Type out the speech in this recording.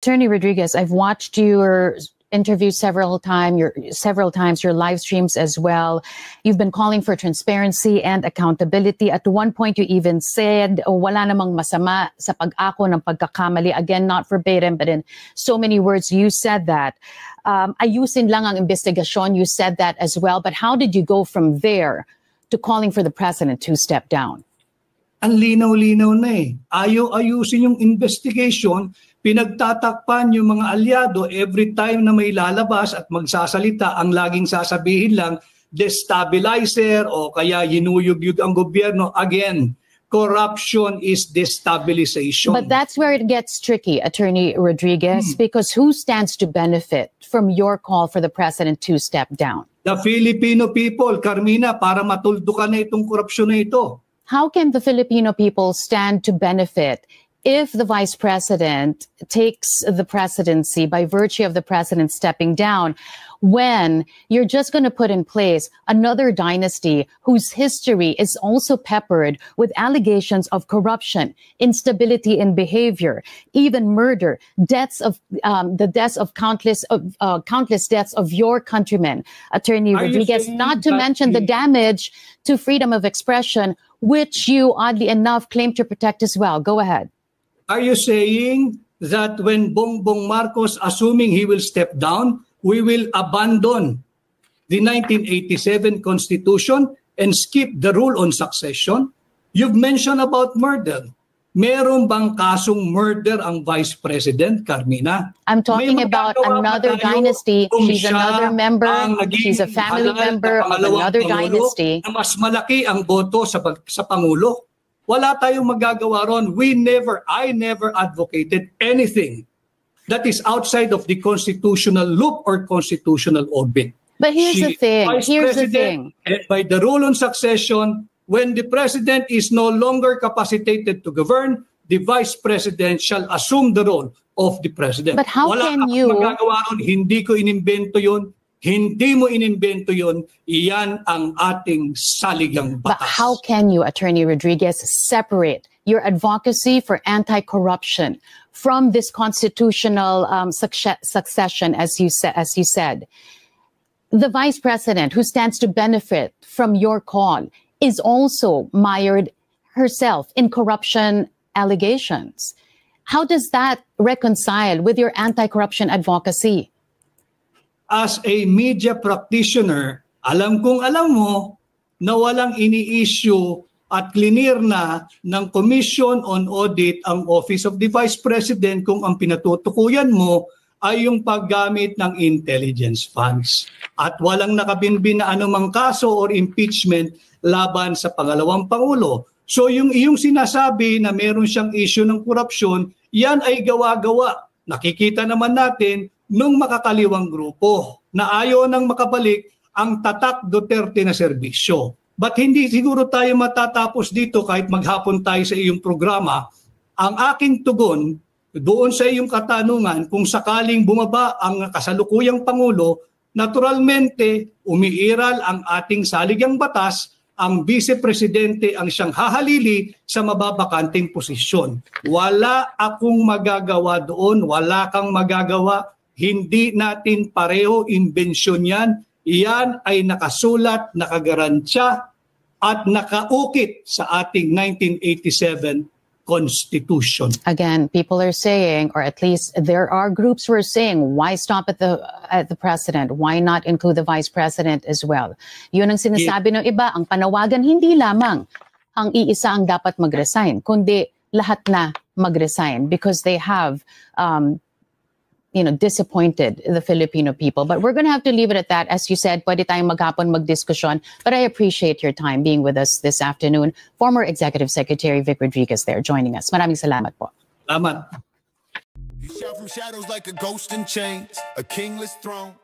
Attorney Rodriguez, I've watched your interviews several times, your live streams as well. You've been calling for transparency and accountability. At one point, you even said, wala namang masama sa pag-ako ng pagkakamali. Again, not verbatim, but in so many words, you said that. Ayusin lang ang investigasyon, you said that as well. But how did you go from there to calling for the president to step down? Ang linaw-linaw na eh. Ayusin yung investigation, pinagtatakpan yung mga alyado every time na may lalabas at magsasalita, ang laging sasabihin lang, destabilizer o kaya yinuyug-yug ang gobyerno. Again, corruption is destabilization. But that's where it gets tricky, Attorney Rodriguez, because who stands to benefit from your call for the president to step down? The Filipino people, Carmina, para matuldukan na itong korupsyon na ito. How can the Filipino people stand to benefit if the vice president takes the presidency by virtue of the president stepping down, when you're just going to put in place another dynasty whose history is also peppered with allegations of corruption, instability in behavior, even murder, deaths of countless deaths of your countrymen, Attorney Rodriguez, not to mention the damage to freedom of expression, which you oddly enough claim to protect as well. Go ahead. Are you saying that when Bongbong Marcos, assuming he will step down, we will abandon the 1987 Constitution and skip the rule on succession? You've mentioned about murder. Meron bang kasong murder ang Vice President, Carmina? I'm talking about another dynasty. She's another member. She's a family member of another dynasty. Na mas malaki ang boto sa Pangulo. Wala tayong magagawa ron. I never advocated anything that is outside of the constitutional loop or constitutional orbit. But here's the thing. By the rule on succession, when the president is no longer capacitated to govern, the vice president shall assume the role of the president. But how can you... Wala magagawa ron. Hindi ko inimbento yun. Hindi mo inimbento yun, iyan ang ating saligang batas. But how can you, Attorney Rodriguez, separate your advocacy for anti-corruption from this constitutional succession, as you said? The vice president, who stands to benefit from your call, is also mired herself in corruption allegations. How does that reconcile with your anti-corruption advocacy? As a media practitioner, alam mo na walang ini-issue at clear na ng Commission on Audit ang Office of the Vice President kung ang pinatutukuyan mo ay yung paggamit ng intelligence funds. At walang nakabinbin na anumang kaso or impeachment laban sa pangalawang Pangulo. So yung iyong sinasabi na meron siyang issue ng korupsyon, yan ay gawa-gawa. Nakikita naman natin nung makakaliwang grupo na ayaw nang makabalik ang tatak Duterte na serbisyo. But hindi siguro tayo matatapos dito kahit maghapon tayo sa iyong programa. Ang aking tugon doon sa iyong katanungan, kung sakaling bumaba ang kasalukuyang Pangulo, naturalmente umiiral ang ating saligang batas, ang Vice Presidente ang siyang hahalili sa mababakanting posisyon. Wala akong magagawa doon, wala kang magagawa. Hindi natin pareho imbensyon yan. Iyan ay nakasulat, nakagarantya at nakaukit sa ating 1987 Constitution. Again, people are saying, or at least there are groups who are saying, why stop at the president? Why not include the vice president as well? Yun ang sinasabi ng iba, ang panawagan hindi lamang ang iisa ang dapat mag-resign, kundi lahat na mag-resign because they have disappointed the Filipino people. But we're going to have to leave it at that. As you said, pwede tayong maghapon magdiskusyon. But I appreciate your time being with us this afternoon. Former Executive Secretary Vic Rodriguez there joining us. Maraming salamat po. Salamat. You shout from shadows like a ghost in chains, a kingless throne.